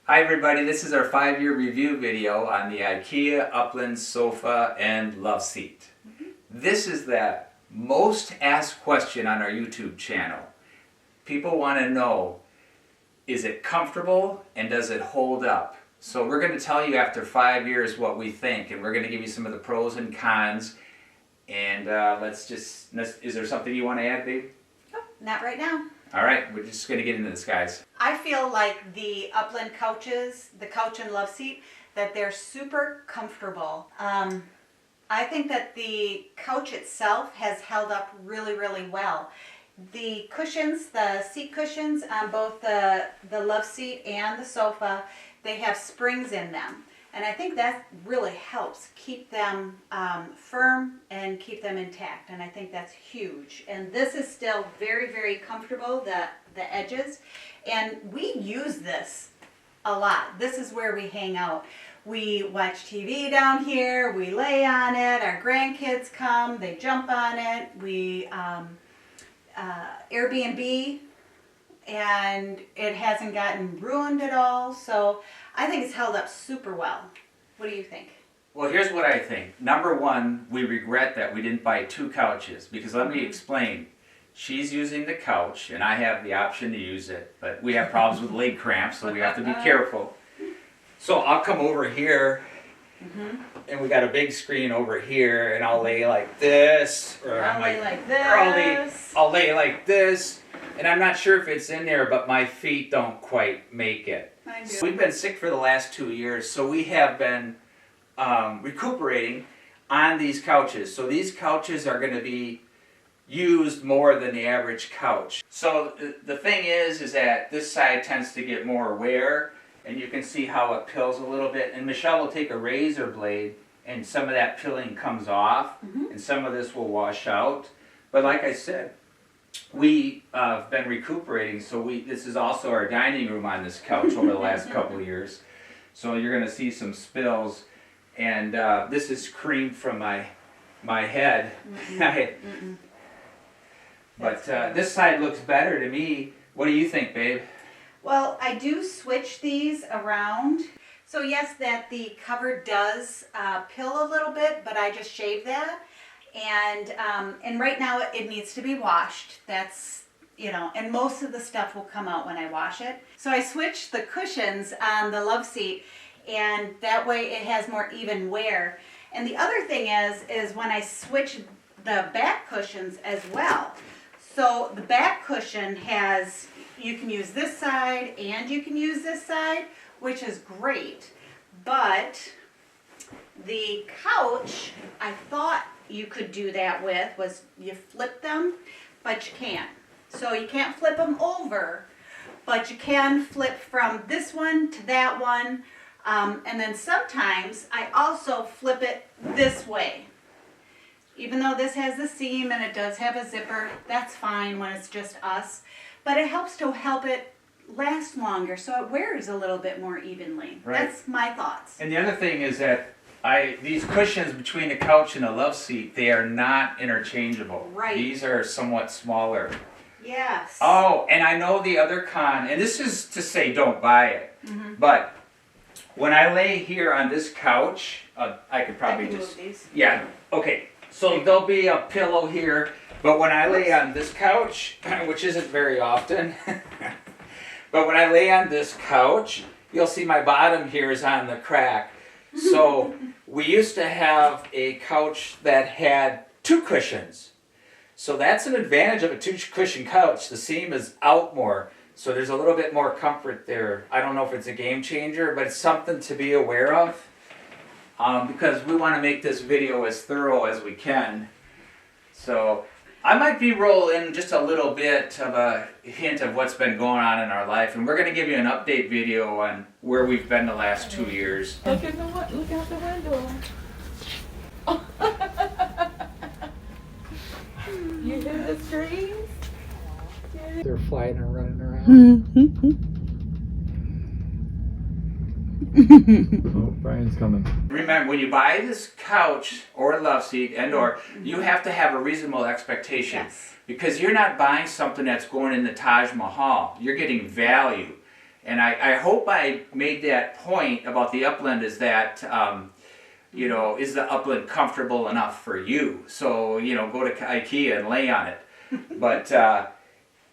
Hi everybody, this is our 5-year review video on the IKEA Uppland Sofa and Loveseat. This is the most asked question on our YouTube channel. People want to know, is it comfortable and does it hold up? So we're going to tell you after 5 years what we think, and we're going to give you some of the pros and cons. And is there something you want to add, babe? No, not right now. All right, we're just going to get into this, guys. I feel like the Uppland couches, the couch and love seat, that they're super comfortable. I think that the couch itself has held up really, really well. The cushions, the seat cushions on both the love seat and the sofa, they have springs in them. And I think that really helps keep them firm and keep them intact. And I think that's huge. And this is still very, very comfortable, the edges. And we use this a lot. This is where we hang out. We watch TV down here. We lay on it. Our grandkids come. They jump on it. We Airbnb. And it hasn't gotten ruined at all. So I think it's held up super well. What do you think? Well, here's what I think. Number one, we regret that we didn't buy 2 couches, because let me explain. She's using the couch and I have the option to use it, but we have problems with leg cramps, so we have to be careful. So I'll come over here and we got a big screen over here, and I'll lay like this, or I'll lay like this. I'll lay like this. And I'm not sure if it's in there, but my feet don't quite make it. I do. We've been sick for the last 2 years, so we have been recuperating on these couches. So these couches are going to be used more than the average couch. So the thing is that this side tends to get more wear, and you can see how it pills a little bit. And Michelle will take a razor blade, and some of that pilling comes off, and some of this will wash out. But like I said, we have been recuperating, so this is also our dining room on this couch over the last couple of years. So you're going to see some spills, and this is cream from my head. But this side looks better to me. What do you think, babe? Well, I do switch these around. So yes, that the cover does pill a little bit, but I just shave that. And right now it needs to be washed. That's, and most of the stuff will come out when I wash it. So I switched the cushions on the love seat, and that way it has more even wear. And the other thing is when I switch the back cushions as well. So the back cushion you can use this side and you can use this side, which is great. But the couch, I thought you could do that was you flip them, but you can't. So you can't flip them over, but you can flip from this one to that one. And then sometimes I also flip it this way. Even though this has the seam and it does have a zipper, that's fine when it's just us. But it helps to help it last longer, so it wears a little bit more evenly. Right. That's my thoughts. And the other thing is that these cushions between the couch and the love seat, they are not interchangeable. Right. These are somewhat smaller. Yes. Oh, and I know the other con, and this is to say don't buy it, but when I lay here on this couch, I could probably move these. Yeah, okay. So there'll be a pillow here, but when I lay on this couch, which isn't very often, but when I lay on this couch, you'll see my bottom here is on the crack. So we used to have a couch that had 2 cushions. So that's an advantage of a 2-cushion couch. The seam is out more, so there's a little bit more comfort there. I don't know if it's a game changer, but it's something to be aware of, because we want to make this video as thorough as we can. So I might be rolling just a little bit of a hint of what's been going on in our life, and we're going to give you an update video on where we've been the last 2 years. Look out the window. You hear the screams? They're flying and running around. Oh, Brian's coming. Remember, when you buy this couch or love seat you have to have a reasonable expectation. Yes. Because you're not buying something that's going in the Taj Mahal. You're getting value. And I hope I made that point about the Uppland is that, you know, is the Uppland comfortable enough for you? So, you know, go to IKEA and lay on it. But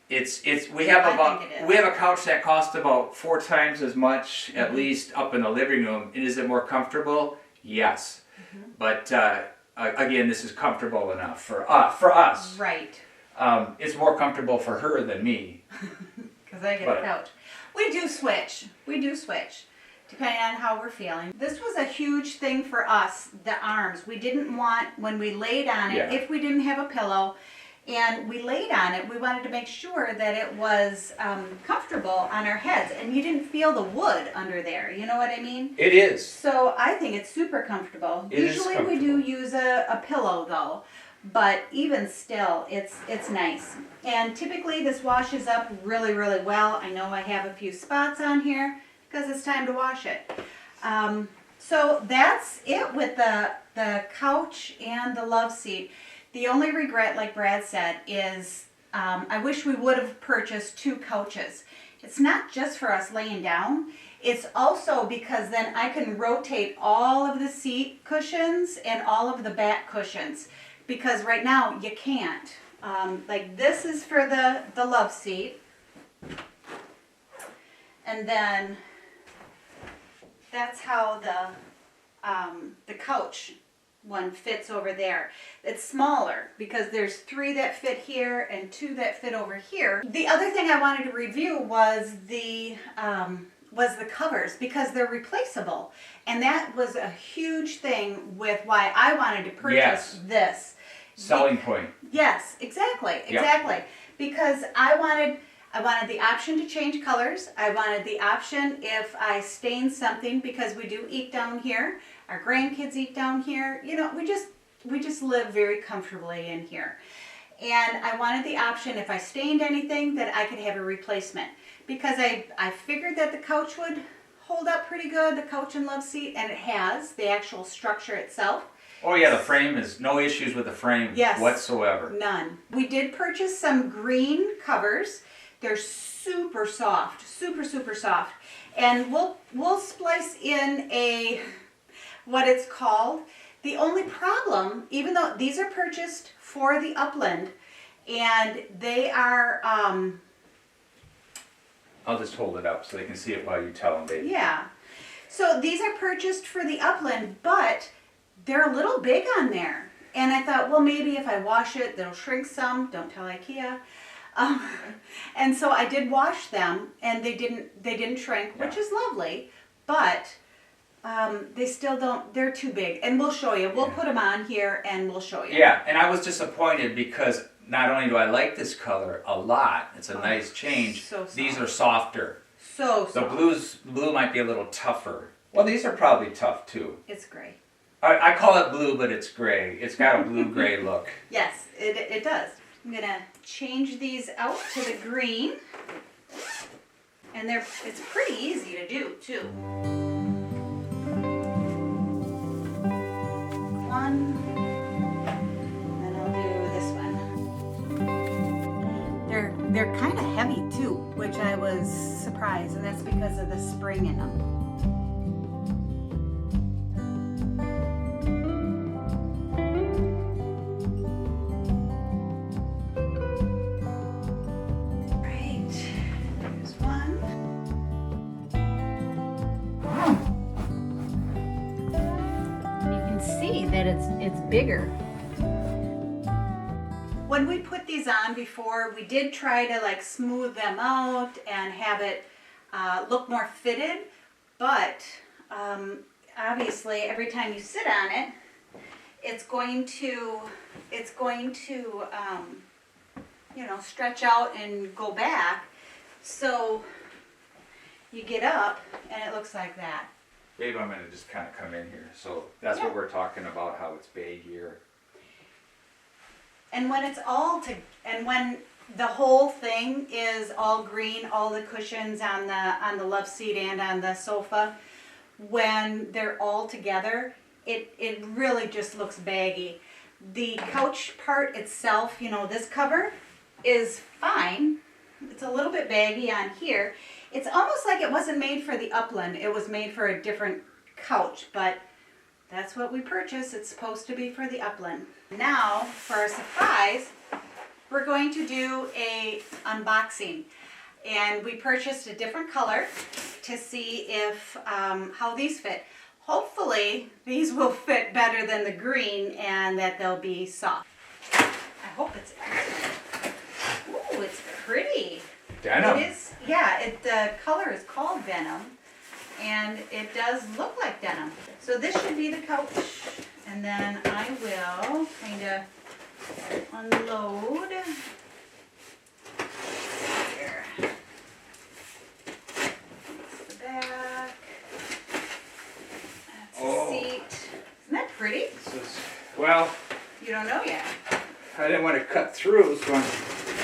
we have a couch that costs about 4 times as much, at least up in the living room. And is it more comfortable? Yes. But again, this is comfortable enough for us. Right. It's more comfortable for her than me. Because I get a couch. We do switch, depending on how we're feeling. This was a huge thing for us, the arms. We didn't want, when we laid on it, if we didn't have a pillow, and we laid on it, we wanted to make sure that it was comfortable on our heads, and you didn't feel the wood under there, you know what I mean? It is. So I think it's super comfortable. Usually we do use a pillow though, but even still, it's nice. And typically this washes up really, really well. I know I have a few spots on here because it's time to wash it. So that's it with the couch and the love seat. The only regret, like Brad said, is I wish we would have purchased 2 couches. It's not just for us laying down. It's also because then I can rotate all of the seat cushions and all of the back cushions. Because right now you can't. Like this is for the love seat. And then that's how the couch one fits over there. It's smaller because there's 3 that fit here and 2 that fit over here. The other thing I wanted to review was the covers because they're replaceable. And that was a huge thing with why I wanted to purchase this. Selling point. Yes, exactly. Because I wanted the option to change colors. I wanted the option if I stain something because we do eat down here. Our grandkids eat down here. You know, we just live very comfortably in here. And I wanted the option if I stained anything that I could have a replacement. Because I figured that the couch would hold up pretty good, the couch and love seat, and it has, the actual structure itself. Oh yeah, the frame is no issues with the frame whatsoever. None. We did purchase some green covers. They're super soft, super soft. And we'll splice in what it's called. The only problem, even though these are purchased for the Uppland, and they are I'll just hold it up so they can see it while you tell them, baby. Yeah. So these are purchased for the Uppland, but they're a little big on there. And I thought, well, maybe if I wash it, they'll shrink some. Don't tell IKEA. And so I did wash them, and they didn't shrink, which is lovely. But they still don't. They're too big. And we'll show you. We'll put them on here, and we'll show you. Yeah, and I was disappointed because not only do I like this color a lot, it's a nice change. So soft. These are softer. So soft. The blue might be a little tougher. Well, these are probably tough too. It's gray. I call it blue, but it's gray. It's got a blue-gray look. Yes, it does. I'm going to change these out to the green. And it's pretty easy to do, too. One. And I'll do this one. They're kind of heavy, too, which I was surprised. And that's because of the spring in them. It's bigger. When we put these on before, we did try to like smooth them out and have it look more fitted, but obviously every time you sit on it, it's going to you know, stretch out and go back. So you get up and it looks like that. Babe, I'm going to just kind of come in here. So that's what we're talking about, how it's big here. And when when the whole thing is all green, all the cushions on the love seat and on the sofa, when they're all together, it really just looks baggy. The couch part itself, you know, this cover is fine. It's a little bit baggy on here. It's almost like it wasn't made for the Uppland. It was made for a different couch, but that's what we purchased. It's supposed to be for the Uppland. Now, for our surprise, we're going to do a unboxing. And we purchased a different color to see if how these fit. Hopefully, these will fit better than the green and that they'll be soft. I hope it's ooh, it's pretty. Denim. It is, yeah, the color is called Denim, and it does look like denim. So this should be the couch, and then I will kind of unload. Here. That's the back. That's the seat. Isn't that pretty? This is, well, You don't know yet. I didn't want to cut through, so I'm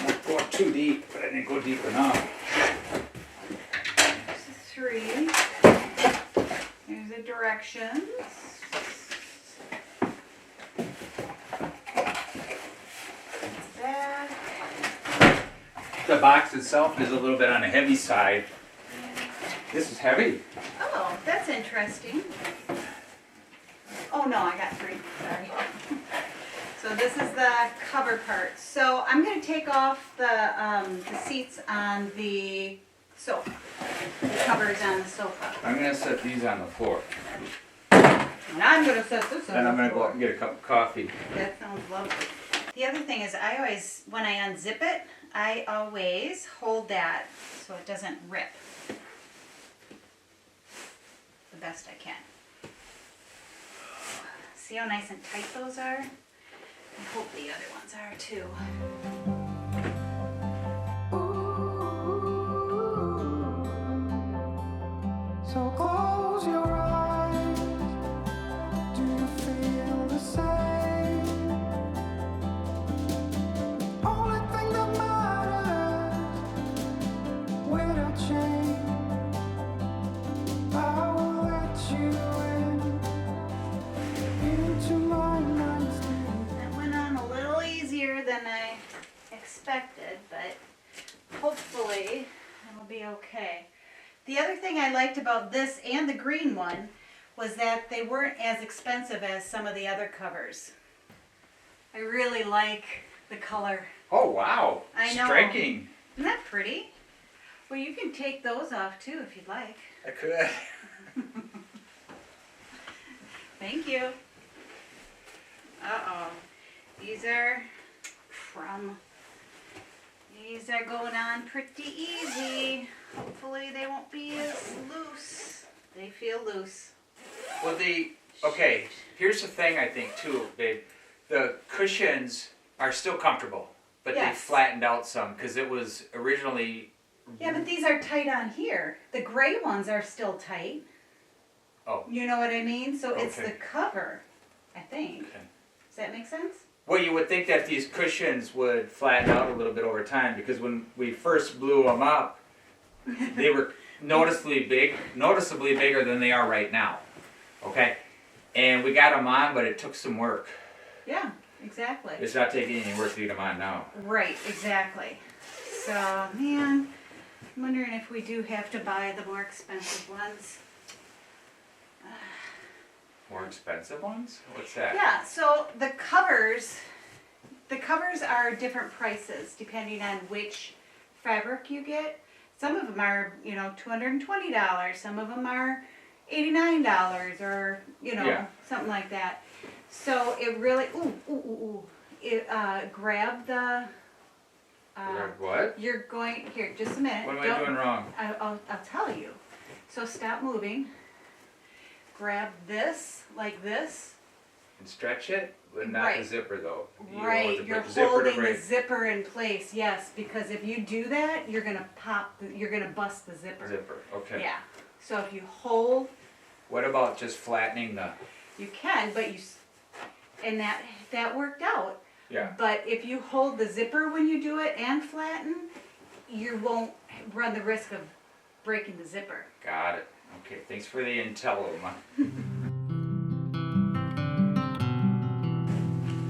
not going too deep, but I didn't go deep enough. There's the 3. Here's the directions. Back. The box itself is a little bit on the heavy side. This is heavy. Oh, that's interesting. Oh no, I got 3. Sorry. So this is the cover part. So I'm going to take off the seats on the sofa. The covers on the sofa. I'm going to set these on the floor. And I'm going to set this on Then I'm the going to go floor. out and get a cup of coffee. That sounds lovely. The other thing is I always, when I unzip it, I always hold that so it doesn't rip. The best I can. See how nice and tight those are? I hope the other ones are too. So close your eyes. Do you feel the same? Only thing that matters without change. I will let you into my nightstand. That went on a little easier than I expected, but hopefully it'll be okay. The other thing I liked about this and the green one was that they weren't as expensive as some of the other covers. I really like the color. Oh, wow. I know. Striking. Isn't that pretty? Well, you can take those off too if you'd like. I could. Thank you. Uh-oh. These are going on pretty easy. Hopefully they won't be as loose. They feel loose. Well, okay, here's the thing I think too, babe. The cushions are still comfortable, but they Yes. flattened out some because it was originally. Yeah, but these are tight on here. The gray ones are still tight. Oh. You know what I mean? So it's Okay. the cover, I think. Okay. Does that make sense? Well, you would think that these cushions would flatten out a little bit over time because when we first blew them up, they were noticeably bigger than they are right now. Okay, and we got them on, but it took some work. Yeah, exactly. It's not taking any work to get them on now. Right, exactly. So, man, I'm wondering if we do have to buy the more expensive ones. More expensive ones? What's that? Yeah, so the covers are different prices depending on which fabric you get. Some of them are, $220. Some of them are $89 or, Yeah. something like that. So it really, grab the, What? you're going, here, just a minute. What am I doing wrong? I'll tell you. So stop moving. Grab this, like this. And stretch it, but not Right. the zipper though. You Right, want the you're zipper to holding the break. zipper in place, yes, because if you do that, you're gonna you're gonna bust the zipper. Zipper, okay. Yeah, so if you hold, What about just flattening the? you can, but and that worked out. Yeah. But if you hold the zipper when you do it and flatten, you won't run the risk of breaking the zipper. Got it. Okay. Thanks for the intel, Oma.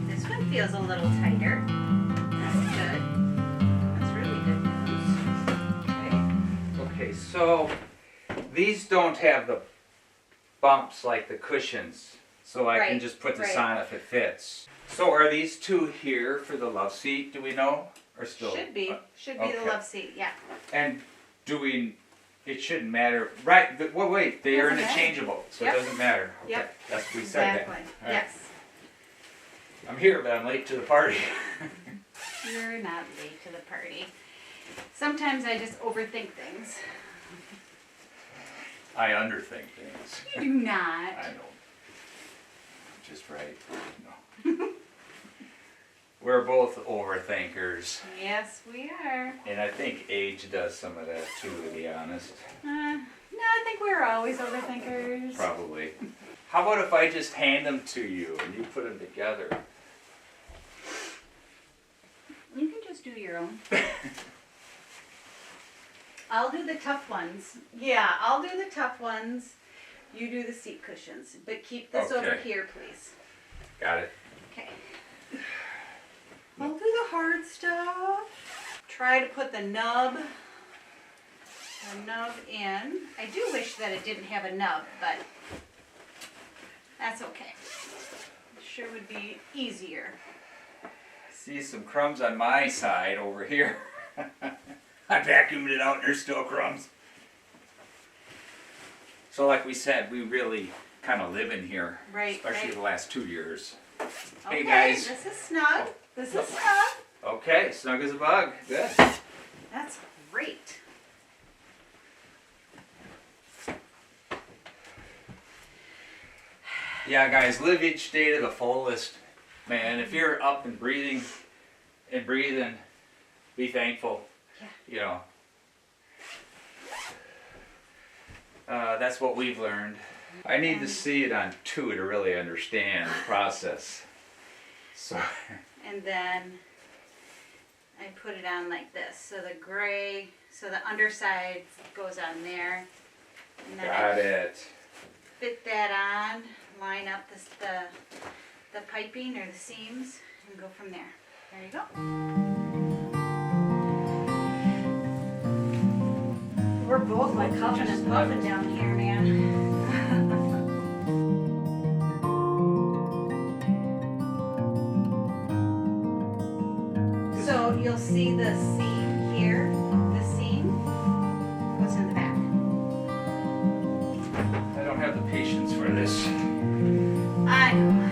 This one feels a little tighter. That's good. That's really good news. Okay. Okay. so these don't have the bumps like the cushions, so I can Right, just put this right. on if it fits. So are these two here for the love seat, do we know? Or still? Should be the okay. love seat, yeah. And do we, it shouldn't matter, right, well, wait, they are Doesn't matter. interchangeable, so Yep. it doesn't matter. Okay, Yep. that's, we said Exactly, that. All right. yes. I'm here, but I'm late to the party. You're not late to the party. Sometimes I just overthink things. I underthink things. You do not. I know. Just right. No. We're both overthinkers, Yes, we are. and I think age does some of that too, to be honest. No, I think we're always overthinkers. Probably. How about if I just hand them to you and you put them together? You can just do your own. I'll do the tough ones. Yeah, I'll do the tough ones. You do the seat cushions. But keep this over Okay. here, please. Got it. Okay. I'll do the hard stuff. Try to put the nub in. I do wish that it didn't have a nub, but that's okay. It sure would be easier. See some crumbs on my side over here. I vacuumed it out and there's still crumbs. So like we said, we really kind of live in here. Right, Especially right. the last 2 years. Okay, Hey guys. this is snug. This is snug. Okay, snug as a bug. Good. That's great. Yeah, guys, live each day to the fullest. Man, if you're up and breathing, be thankful. Yeah. You know. That's what we've learned. I need to see it on 2 to really understand the process. So. And then I put it on like this. So the gray, so the underside goes on there. And then Got I it. fit that on, line up the piping or the seams, and go from there. There you go. We're both like huffing and puffing down here, man. So you'll see the seam here. The seam goes in the back. I don't have the patience for this. I know.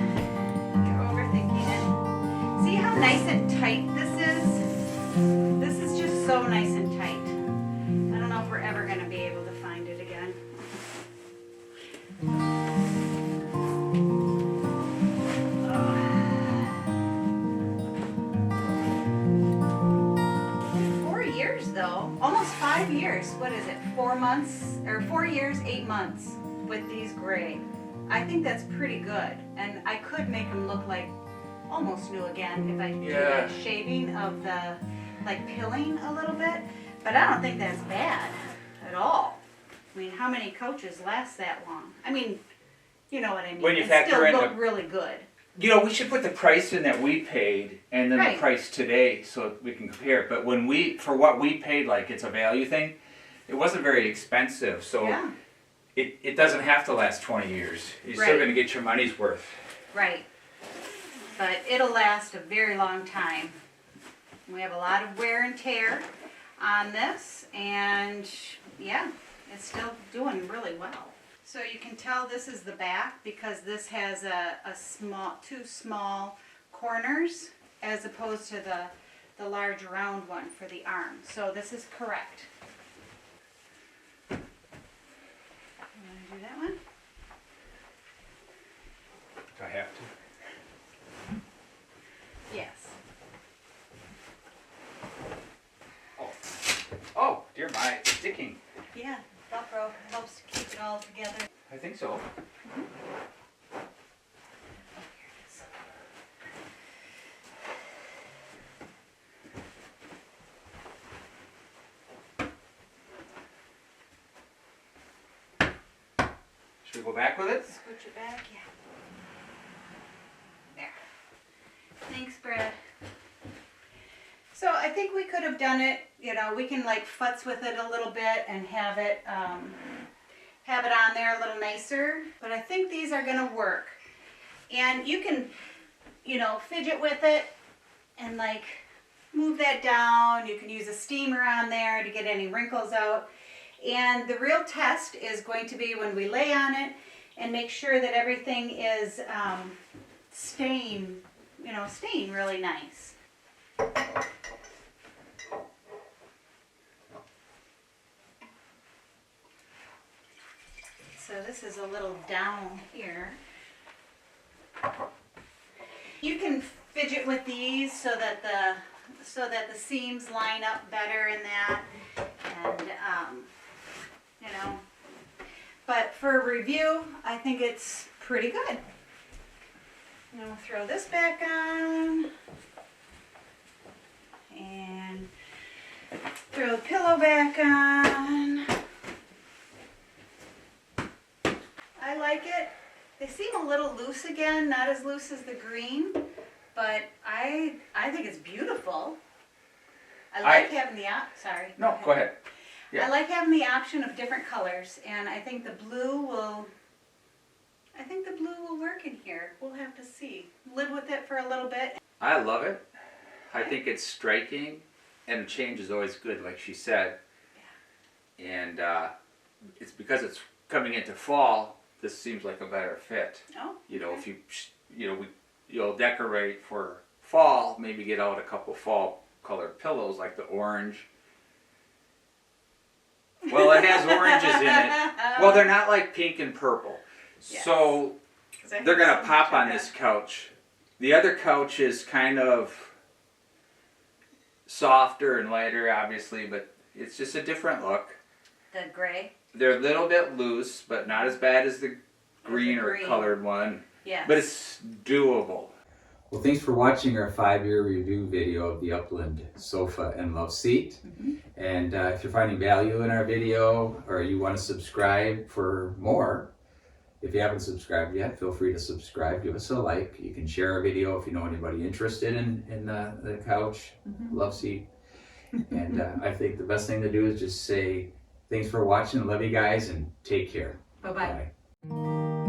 You're overthinking it. See how nice and tight this is? This is just so nice and tight. I don't know if we're ever going to be able to find it again. Though almost 5 years. What is it? 4 months or 4 years, 8 months with these gray. I think that's pretty good, and I could make them look like almost new again if I do Yeah. the shaving of the like pilling a little bit. But I don't think that's bad at all. I mean, how many coaches last that long? I mean, you know what I mean. When you and factor still in look the- really good. You know, we should put the price in that we paid and then Right. the price today so we can compare it. But when for what we paid, like it's a value thing, it wasn't very expensive. So Yeah. it doesn't have to last 20 years. You're still Right. going to get your money's worth. Right. But it'll last a very long time. We have a lot of wear and tear on this, and yeah, it's still doing really well. So you can tell this is the back because this has two small corners as opposed to the large round one for the arm. So this is correct. You want to do that one? Do I have to? Yes. Oh, dear my, it's sticking. Yeah, Velcro helps to keep it all together. I think so. Oh, here it is. Should we go back with it? Scooch it back, yeah. There. Thanks, Brad. So I think we could have done it, you know, we can like futz with it a little bit and have it on there a little nicer. But I think these are gonna work. And you can, you know, fidget with it and like move that down. You can use a steamer on there to get any wrinkles out. And the real test is going to be when we lay on it and make sure that everything is staying really nice. So this is a little down here. You can fidget with these so that the seams line up better in that, and you know. But for a review, I think it's pretty good. I'm gonna throw this back on and throw the pillow back on. I like it. They seem a little loose again, not as loose as the green, but I think it's beautiful. I like having the sorry. No, go ahead. Yeah. I like having the option of different colors, and I think the blue will work in here. We'll have to see. Live with it for a little bit. I love it. I think it's striking, and change is always good, like she said. Yeah. And it's because it's coming into fall. This seems like a better fit. Oh. You know, if you'll decorate for fall, maybe get out a couple fall colored pillows like the orange. Well, it has oranges in it. Well, they're not like pink and purple. Yes. So they're going to pop on this couch. The other couch is kind of softer and lighter, obviously, but it's just a different look. The gray? They're a little bit loose, but not as bad as the green or colored one. Yes. But it's doable. Well, thanks for watching our 5-year review video of the Uppland Sofa and Loveseat. Mm-hmm. And if you're finding value in our video or you want to subscribe for more, if you haven't subscribed yet, feel free to subscribe. Give us a like. You can share our video if you know anybody interested in the couch, Loveseat. And I think the best thing to do is just say thanks for watching. Love you guys and take care. Bye-bye. Bye.